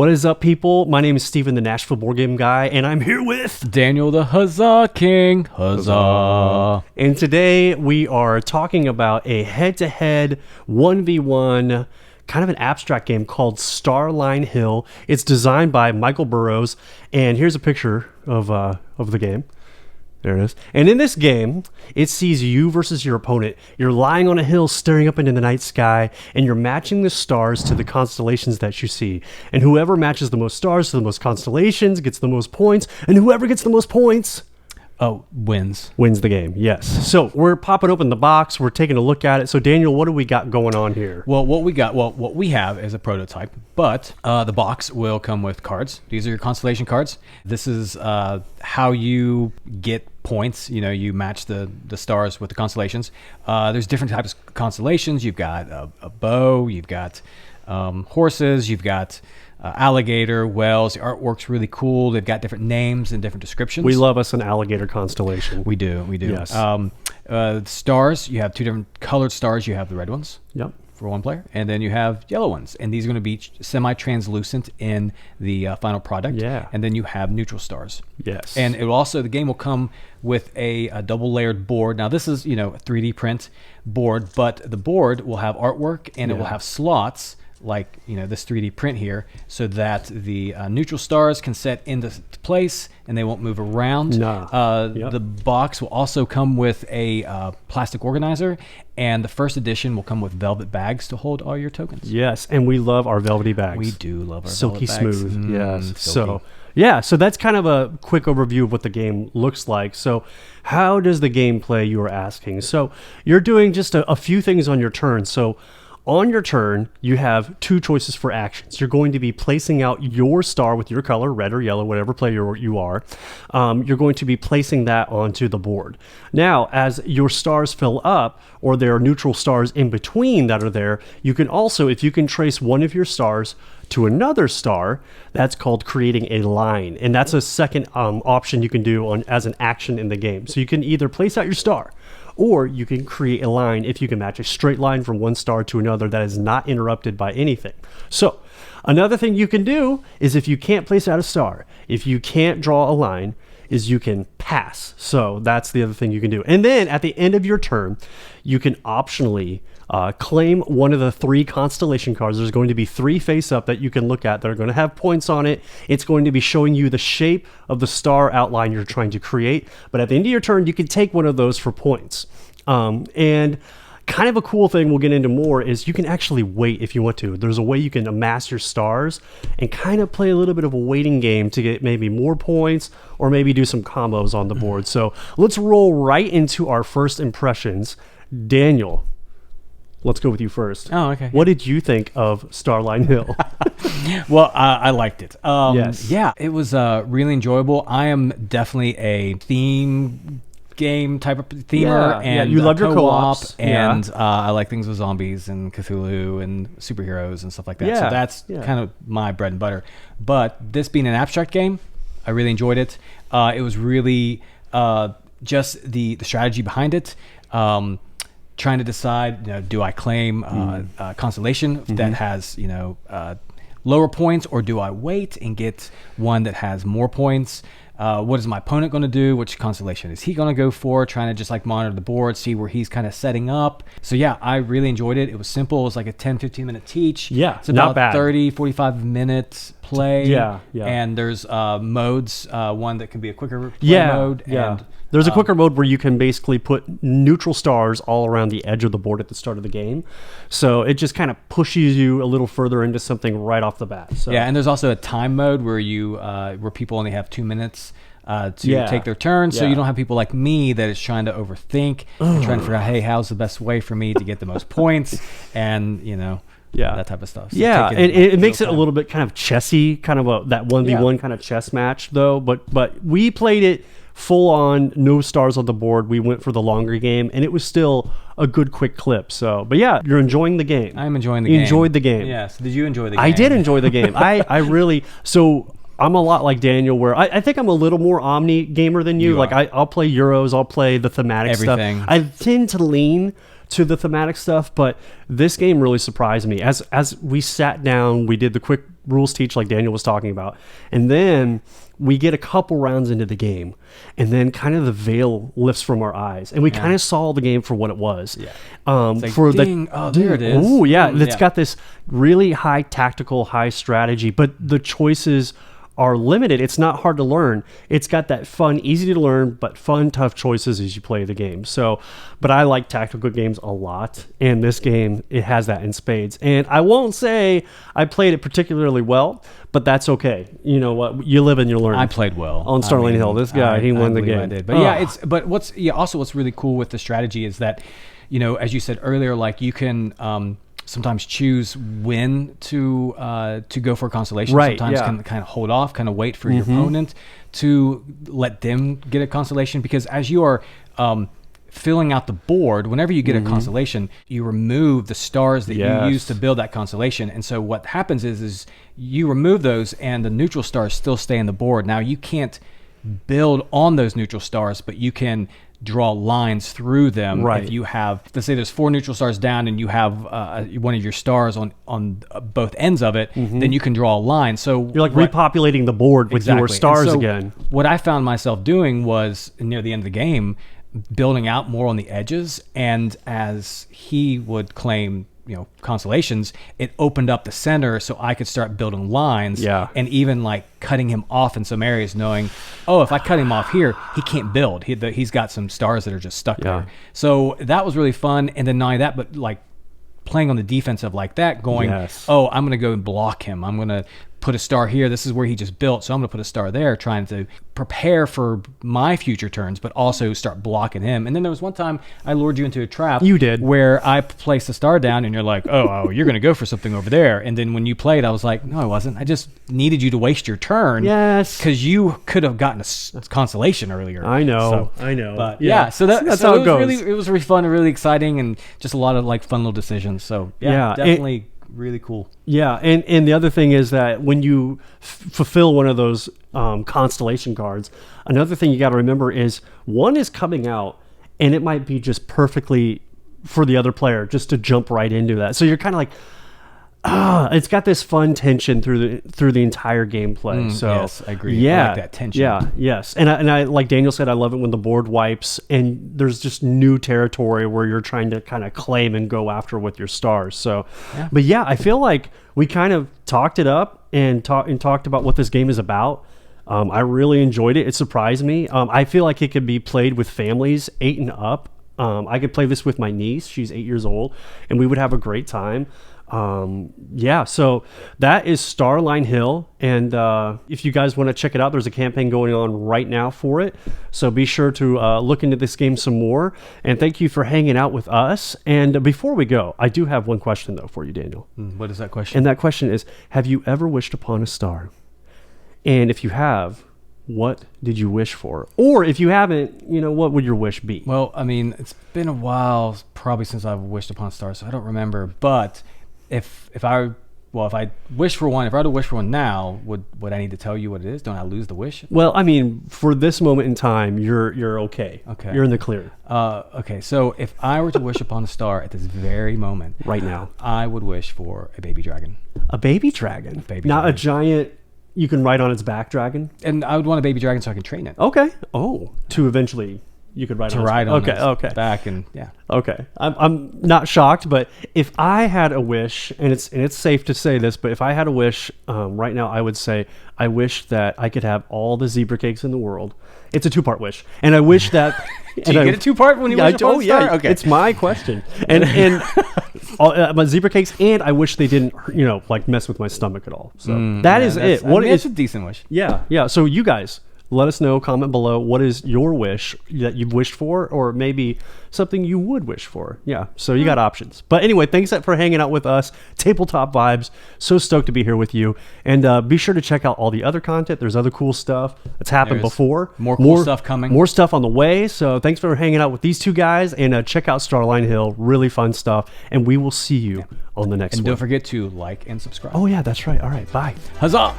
What is up, people? My name is Steven, the Nashville Board Game Guy, and I'm here with Daniel, the Huzzah King. Huzzah. And today we are talking about a head-to-head 1v1 kind of an abstract game called Starline Hill. It's designed by Michael Burrows, and here's a picture of the game. There it is. And in this game, it sees you versus your opponent. You're lying on a hill staring up into the night sky, and you're matching the stars to the constellations that you see. And whoever matches the most stars to the most constellations gets the most points, and whoever gets the most points Wins the game. Yes. So we're popping open the box. We're taking a look at it. So Daniel, what do we got going on here? Well, what we have is a prototype, but the box will come with cards. These are your constellation cards. This is how you get points. You know, you match the stars with the constellations. There's different types of constellations. You've got a bow. You've got horses. You've got alligator, whales. The artwork's really cool. They've got different names and different descriptions. We love us an alligator constellation. We do. Yes. Stars, you have two different colored stars. You have the red ones. Yep. For one player, and then you have yellow ones, and these are going to be semi-translucent in the final product. Yeah. And then you have neutral stars. Yes. And the game will come with a double layered board. Now this is a 3D print board, but the board will have artwork and it will have slots like this 3D print here, so that the neutral stars can set into place and they won't move around. The box will also come with a plastic organizer, and the first edition will come with velvet bags to hold all your tokens. Yes, and we love our velvety bags. We do love our silky velvet bags. smooth. Yes. Silky. So that's kind of a quick overview of what the game looks like. So how does the game play, you were asking? So you're doing just a few things on your turn. So on your turn, you have two choices for actions. You're going to be placing out your star with your color, red or yellow, whatever player you are. You're going to be placing that onto the board. Now, as your stars fill up, or there are neutral stars in between that are there, you can also, if you can trace one of your stars to another star, that's called creating a line. And that's a second option you can do as an action in the game. So you can either place out your star, or you can create a line if you can match a straight line from one star to another that is not interrupted by anything. So another thing you can do is, if you can't place out a star, if you can't draw a line, is you can pass. So that's the other thing you can do. And then at the end of your turn, you can optionally claim one of the three constellation cards. There's going to be three face up that you can look at that are going to have points on it. It's going to be showing you the shape of the star outline you're trying to create. But at the end of your turn, you can take one of those for points. And kind of a cool thing we'll get into more is you can actually wait if you want to. There's a way you can amass your stars and kind of play a little bit of a waiting game to get maybe more points, or maybe do some combos on the board. So let's roll right into our first impressions. Daniel, let's go with you first. Oh, okay. What did you think of Starline Hill? Well, I liked it. Yes. Yeah, it was really enjoyable. I am definitely a theme game type of themer, and you love your co-op, co-ops, and I like things with zombies and Cthulhu and superheroes and stuff like that. So that's kind of my bread and butter. But this being an abstract game, I really enjoyed it. It was really just the strategy behind it. Trying to decide, do I claim a constellation that has lower points, or do I wait and get one that has more points? What is my opponent going to do? Which constellation is he going to go for? Trying to just monitor the board, see where he's kind of setting up. So yeah, I really enjoyed it. It was simple. It was like a 10-15 minute teach. Yeah, it's about not bad. 30-45 minutes play. Yeah. And there's modes. One that can be a quicker play mode. And there's a quicker mode where you can basically put neutral stars all around the edge of the board at the start of the game. So it just kind of pushes you a little further into something right off the bat. So. Yeah, and there's also a time mode where where people only have 2 minutes to take their turn. So you don't have people like me that is trying to overthink and trying to figure out, hey, how's the best way for me to get the most points? And, that type of stuff. So and it makes it a little bit kind of chessy, kind of that 1v1 kind of chess match, though. But we played it full on, no stars on the board. We went for the longer game, and it was still a good quick clip. So, but yeah, you're enjoying the game. I'm enjoying the game. You enjoyed the game. Yes. Did you enjoy the game? I did enjoy the game. I really, so I'm a lot like Daniel, where I think I'm a little more omni gamer than you. I'll play Euros, I'll play the thematic Everything. stuff. I tend to lean to the thematic stuff, but this game really surprised me. As we sat down, we did the quick rules teach, like Daniel was talking about. And then we get a couple rounds into the game, and then kind of the veil lifts from our eyes, and we kind of saw the game for what it was. For ding. There it is. Oh, yeah. It's got this really high tactical, high strategy, but the choices are limited. It's not hard to learn. It's got that fun, easy to learn, but fun, tough choices as you play the game. So, but I like tactical games a lot, and this game, it has that in spades. And I won't say I played it particularly well, but that's okay. You know what? You live and you learn. I played well on Starline Hill. This guy, he won the game. I did. But but what's really cool with the strategy is that, you know, as you said earlier, like you can sometimes choose when to go for a constellation. Right, sometimes can kind of hold off, kind of wait for your opponent to let them get a constellation, because as you are filling out the board, whenever you get a constellation, you remove the stars that you use to build that constellation. And so what happens is you remove those and the neutral stars still stay in the board. Now you can't build on those neutral stars, but you can draw lines through them. If you have, let's say there's 4 neutral stars down and you have one of your stars on both ends of it, then you can draw a line. So you're like repopulating the board with your stars again. What I found myself doing was, near the end of the game, building out more on the edges, and as he would claim, you know, constellations, it opened up the center so I could start building lines, and even like cutting him off in some areas, knowing, oh, if I cut him off here, he can't build. He's got some stars that are just stuck there. So that was really fun. And then not only that, but like playing on the defensive like that, going, oh, I'm going to go and block him. I'm going to put a star here. This is where he just built, so I'm going to put a star there, trying to prepare for my future turns, but also start blocking him. And then there was one time I lured you into a trap. You did. Where I placed a star down, and you're like, oh, you're going to go for something over there. And then when you played, I was like, no, I wasn't. I just needed you to waste your turn. Yes. Because you could have gotten a constellation earlier. I know. But so that's how it goes. It was really fun and really exciting, and just a lot of like fun little decisions. So definitely. Really cool. And the other thing is that when you fulfill one of those constellation cards, another thing you got to remember is one is coming out, and it might be just perfectly for the other player just to jump right into that. So you're kind of like, it's got this fun tension through the entire gameplay. So yes, I agree. I like that tension. And I like Daniel said, I love it when the board wipes and there's just new territory where you're trying to kind of claim and go after with your stars. So, but I feel like we kind of talked it up and talked about what this game is about. I really enjoyed it. It surprised me. I feel like it could be played with families 8 and up. I could play this with my niece. She's 8 years old, and we would have a great time. So that is Starline Hill, and if you guys want to check it out, there's a campaign going on right now for it, so be sure to look into this game some more. And thank you for hanging out with us. And before we go, I do have one question though for you, Daniel. What is that question? And that question is, have you ever wished upon a star? And if you have, what did you wish for? Or if you haven't, what would your wish be? Well, I mean, it's been a while probably since I've wished upon a star, so I don't remember. But if I wish for one, if I were to wish for one now, would I need to tell you what it is? Don't I lose the wish? Well, I mean, for this moment in time, you're okay. Okay. You're in the clear. Okay. So if I were to wish upon a star at this very moment, right now, I would wish for a baby dragon. A baby dragon? Not a giant, you can ride on its back dragon? And I would want a baby dragon so I can train it. Okay. Oh, to eventually... You could ride on its back, and Okay, I'm not shocked, but if I had a wish, and it's safe to say this, but if I had a wish right now, I would say I wish that I could have all the zebra cakes in the world. It's a 2-part wish, and I wish that. Do you get a 2-part when you wish upon a star? Okay, it's my question, and my zebra cakes, and I wish they didn't, mess with my stomach at all. So that is it. That's a decent wish. Yeah. So you guys, let us know, comment below, what is your wish that you've wished for, or maybe something you would wish for. Yeah, so you got options. But anyway, thanks for hanging out with us. Tabletop Vibes, so stoked to be here with you. And be sure to check out all the other content. There's other cool stuff that's happened before. More cool stuff coming. More stuff on the way. So thanks for hanging out with these two guys. And check out Starline Hill. Really fun stuff. And we will see you on the next one. And don't forget to like and subscribe. Oh, yeah, that's right. All right, bye. Huzzah!